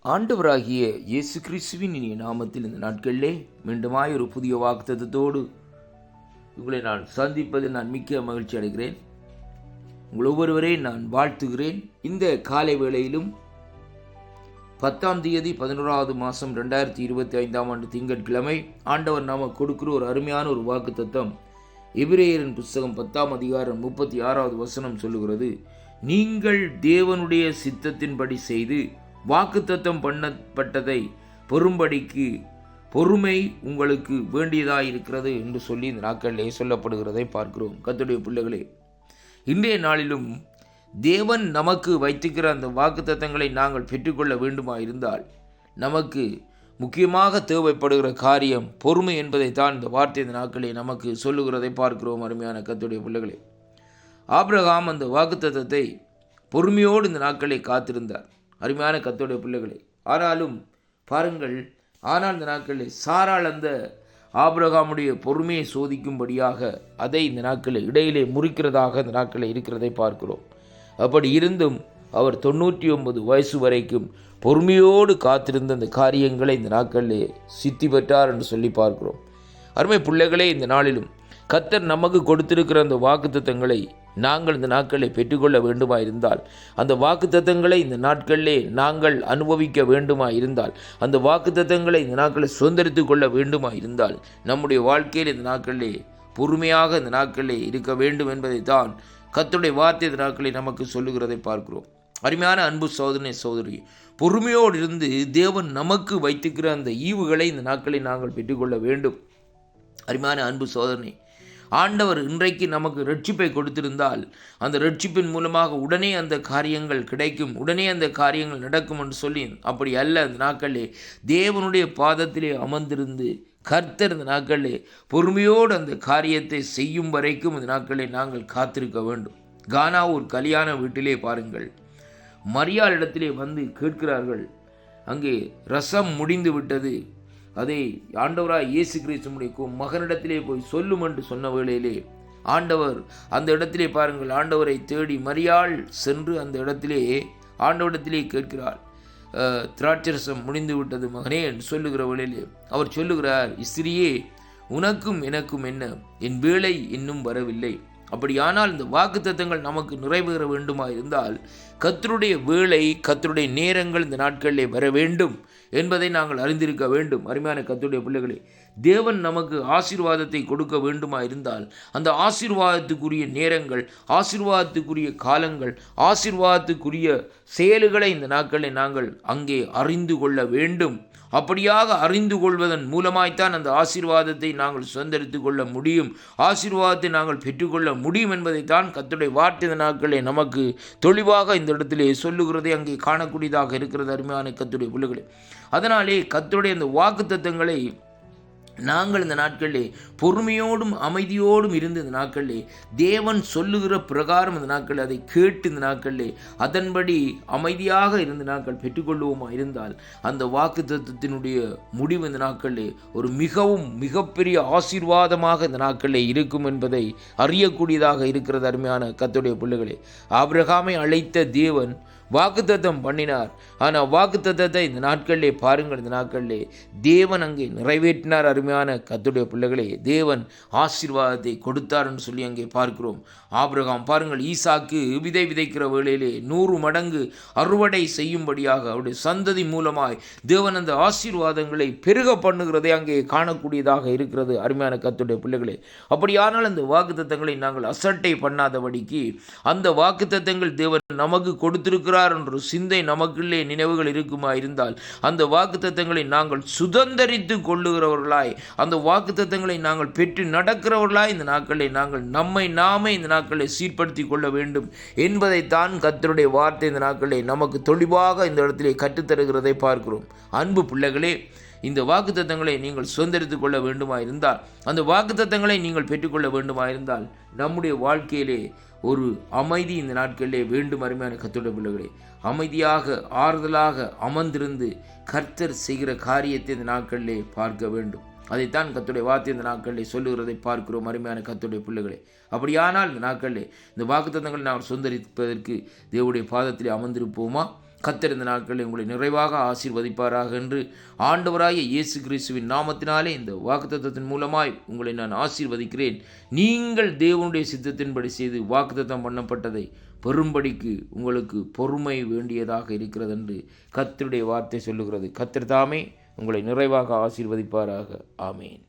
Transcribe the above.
ஆண்டவராகிய இயேசு கிறிஸ்துவின் இனிய நாமத்தில் இந்த நாட்களிலே மீண்டுமாய் ஒரு புதிய வாக்குத்தத்தத்தோடு உங்களை நான் சந்திப்பதில் நான் மிக்க மகிழ்ச்சி அடைகிறேன். உங்கள் ஒவ்வொருவரையும் நான் வாழ்த்துகிறேன். இந்த காலை வேளையிலும் 10ஆம் தேதி 11வது மாதம் 2025ஆம் ஆண்டு திங்கட்கிழமை ஆண்டவர் நாம கொடுக்கிற ஒரு அருமையான ஒரு வாக்குத்தத்தம் எபிரேயரின் புஸ்தகம் 10ஆம் அதிகாரம் 36வது வசனம் சொல்லுகிறது, நீங்கள் தேவனுடைய சித்தத்தின்படி செய்து வாக்குத்தத்தம் பண்ணப்பட்டதை பெறும்படிக்கு பொறுமை உங்களுக்கு வேண்டியதாயிருக்கிறது என்று சொல்லி இந்த நாட்களிலே சொல்லப்படுகிறதை பார்க்கிறோம். கர்த்தருடைய பிள்ளைகளே, இன்றைய நாளிலும் தேவன் நமக்கு வைத்திருக்கிற அந்த வாக்குத்தத்தங்களை நாங்கள் பெற்றுக்கொள்ள வேண்டுமாயிருந்தால் நமக்கு முக்கியமாக தேவைப்படுகிற காரியம் பொறுமை என்பதைத்தான் இந்த வார்த்தை இந்த நாட்களிலே நமக்கு சொல்லுகிறதை பார்க்கிறோம். அருமையான கர்த்தருடைய பிள்ளைகளே, ஆபிரகாம் அந்த வாக்குத்தத்தத்தை பொறுமையோடு இந்த நாட்களை காத்திருந்தார். அருமையான கர்த்தருடைய பிள்ளைகளே, ஆனாலும் பாருங்கள், ஆனால் இந்த நாட்களில் சாராள் அந்த ஆபிரகாமுடைய பொறுமையை சோதிக்கும்படியாக அதை இந்த நாட்களில் இடையிலே முறிக்கிறதாக இந்த நாட்களில் இருக்கிறதை பார்க்கிறோம். அப்படி இருந்தும் அவர் 99 வயசு வரைக்கும் பொறுமையோடு காத்திருந்த அந்த காரியங்களை இந்த நாட்களிலே சித்தி பெற்றார் என்று சொல்லி பார்க்கிறோம். அருமை பிள்ளைகளே, இந்த நாளிலும் கர்த்தர் நமக்கு கொடுத்திருக்கிற அந்த வாக்குத்தத்தங்களை நாங்கள் இந்த நாட்களை பெற்றுக்கொள்ள வேண்டுமாயிருந்தால், அந்த வாக்குத்தத்தங்களை இந்த நாட்களிலே நாங்கள் அனுபவிக்க வேண்டுமாயிருந்தால், அந்த வாக்குத்தத்தங்களை இந்த நாட்களை சுதந்திரித்து கொள்ள வேண்டுமாயிருந்தால், நம்முடைய வாழ்க்கையில் இந்த நாட்களிலே பொறுமையாக இந்த நாட்களிலே இருக்க வேண்டும் என்பதைத்தான் கர்த்தருடைய வார்த்தை இந்த நாட்களை நமக்கு சொல்லுகிறதை பார்க்கிறோம். அருமையான அன்பு சகோதரனே சகோதரி, பொறுமையோடு இருந்து தேவன் நமக்கு வைத்திருக்கிற அந்த ஈவுகளை இந்த நாட்களை நாங்கள் பெற்றுக்கொள்ள வேண்டும். அருமையான அன்பு சகோதரனே, ஆண்டவர் இன்றைக்கு நமக்கு ரட்சிப்பை கொடுத்திருந்தால் அந்த ரட்சிப்பின் மூலமாக உடனே அந்த காரியங்கள் கிடைக்கும், உடனே அந்த காரியங்கள் நடக்கும் என்று சொல்லி அப்படி அல்ல. அந்த நாட்களிலே தேவனுடைய பாதத்திலே அமர்ந்திருந்து கர்த்தர் இந்த நாட்களிலே பொறுமையோடு அந்த காரியத்தை செய்யும் வரைக்கும் இந்த நாட்களை நாங்கள் காத்திருக்க வேண்டும். கானா ஒரு கல்யாண வீட்டிலே பாருங்கள், மரியாள் இடத்திலே வந்து கேட்கிறார்கள், அங்கே ரசம் முடிந்து விட்டது, அதை ஆண்டவராய் இயேசு கிறிஸ்துவுடைய மகனிடத்திலே போய் சொல்லும் என்று சொன்ன வேளையிலே ஆண்டவர் அந்த இடத்திலே பாருங்கள், ஆண்டவரை தேடி மரியாள் சென்று அந்த இடத்திலே ஆண்டவரிடத்திலே கேட்கிறாள், திராட்சரசம் முடிந்து விட்டது மகனே என்று சொல்லுகிற வேளையிலே அவர் சொல்லுகிறார், ஸ்திரியே, உனக்கும் எனக்கும் என்ன, என் வேளை இன்னும் வரவில்லை. அப்படியானால் இந்த வாக்குத்தத்தங்கள் நமக்கு நிறைவேற வேண்டுமா இருந்தால் கர்த்தருடைய வேளை, கர்த்தருடைய நேரங்கள் இந்த நாட்களிலே வர வேண்டும் என்பதை நாங்கள் அறிந்திருக்க வேண்டும். அருமையான கர்த்தருடைய பிள்ளைகளே, தேவன் நமக்கு ஆசீர்வாதத்தை கொடுக்க வேண்டுமா இருந்தால் அந்த ஆசீர்வாதத்துக்குரிய நேரங்கள், ஆசீர்வாதத்துக்குரிய காலங்கள், ஆசீர்வாதத்துக்குரிய செயல்களை இந்த நாட்களில் நாங்கள் அங்கே அறிந்து கொள்ள வேண்டும். அப்படியாக அறிந்து கொள்வதன் மூலமாய்த்தான் அந்த ஆசீர்வாதத்தை நாங்கள் சுதந்திரித்து கொள்ள முடியும், ஆசீர்வாதத்தை நாங்கள் பெற்றுக்கொள்ள முடியும் என்பதைத்தான் கர்த்தருடைய வார்த்தை இந்த நாட்களே நமக்கு தெளிவாக இந்த இடத்திலே சொல்லுகிறதை அங்கே காணக்கூடியதாக இருக்கிறது. அருமையான கர்த்தருடைய பிள்ளைகளே, அதனாலே கர்த்தருடைய அந்த வாக்குத்தத்தங்களை நாங்கள் இந்த நாட்களிலே பொறுமையோடும் அமைதியோடும் இருந்து இந்த நாட்களிலே தேவன் சொல்லுகிற பிரகாரம் இந்த நாட்களில் அதை கேட்டு இந்த நாட்களிலே அதன்படி அமைதியாக இருந்த நாட்கள் பெற்றுக்கொள்வோமா இருந்தால் அந்த வாக்குத்தத்தத்தினுடைய முடிவு இந்த நாட்களிலே ஒரு மிகப்பெரிய ஆசீர்வாதமாக இந்த நாட்களிலே இருக்கும் என்பதை அறியக்கூடியதாக இருக்கிறது. அருமையான கர்த்தருடைய பிள்ளைகளே, ஆபிரகாமை அழைத்த தேவன் வாக்குத்தத்தம் பண்ணினார். ஆனால் வாக்குத்தத்தத்தை இந்த நாட்களிலே பாருங்கள், இந்த நாட்களிலே தேவன் அங்கே நிறைவேற்றினார். அருமையான கர்த்தருடைய பிள்ளைகளே, தேவன் ஆசீர்வாதத்தை கொடுத்தார் என்று சொல்லி அங்கே பார்க்கிறோம். ஆபிரகாம் பாருங்கள், ஈசாக்கு விதை விதைக்கிற வேளையிலே 100 மடங்கு அறுவடை செய்யும்படியாக அவருடைய சந்ததி மூலமாய் தேவன் அந்த ஆசீர்வாதங்களை பெருக பண்ணுகிறதை அங்கே காணக்கூடியதாக இருக்கிறது. அருமையான கர்த்தருடைய பிள்ளைகளே, அப்படியானால் அந்த வாக்குத்தத்தங்களை நாங்கள் அசட்டை பண்ணாதபடிக்கு அந்த வாக்குத்தத்தங்கள் தேவன் நமக்கு கொடுத்திருக்கிறார் என்ற சிந்தை நமக்குள்ளே நினைவுகள் இருக்குமா இருந்தால் அந்த வாக்குத்தத்தங்களை நாங்கள் சுதந்திரித்து கொள்ளுகிறவர்களாய், அந்த வாக்குத்தத்தங்களை நாங்கள் பெற்று நடக்கிறவர்களாய் இந்த நாட்களை நாங்கள் நாமே இந்த நாட்களை சீர்படுத்தி கொள்ள வேண்டும் என்பதைத்தான் கர்த்தருடைய வார்த்தை இந்த நாட்களை நமக்கு தெளிவாக இந்த இடத்திலே கற்றுத்தருகிறதை பார்க்கிறோம். அன்பு பிள்ளைகளே, இந்த வாக்குத்தத்தங்களை நீங்கள் சுதந்திரித்துக் கொள்ள வேண்டுமா இருந்தால், அந்த வாக்குத்தத்தங்களை நீங்கள் பெற்றுக்கொள்ள வேண்டுமா இருந்தால் நம்முடைய வாழ்க்கையிலே ஒரு அமைதி இந்த நாட்களிலே வேண்டும். அருமையான கர்த்தருடைய பிள்ளைகளே, அமைதியாக ஆறுதலாக அமர்ந்திருந்து கர்த்தர் செய்கிற காரியத்தை இந்த நாட்களிலே பார்க்க வேண்டும். அதைத்தான் கர்த்தருடைய வார்த்தை இந்த நாட்களிலே சொல்லுகிறதை பார்க்கிறோம். அருமையான கர்த்தருடைய பிள்ளைகளே, அப்படியானால் இந்த நாட்களிலே இந்த வாக்குத்தத்தங்களை நாம் சுதந்திரிப்பதற்கு தேவனுடைய பாதத்திலே அமர்ந்திருப்போமா? கர்த்தர் இந்த நாட்களில் உங்களை நிறைவாக ஆசீர்வதிப்பாராக என்று ஆண்டவராகிய இயேசு கிறிஸ்துவின் நாமத்தினாலே இந்த வாக்குத்தத்தத்தின் மூலமாய் உங்களை நான் ஆசீர்வதிக்கிறேன். நீங்கள் தேவனுடைய சித்தத்தின்படி செய்து வாக்குத்தத்தம் பண்ணப்பட்டதை பெறும்படிக்கு உங்களுக்கு பொறுமை வேண்டியதாக இருக்கிறது என்று கர்த்தருடைய வார்த்தை சொல்லுகிறது. கர்த்தர் தாமே உங்களை நிறைவாக ஆசீர்வதிப்பாராக. ஆமேன்.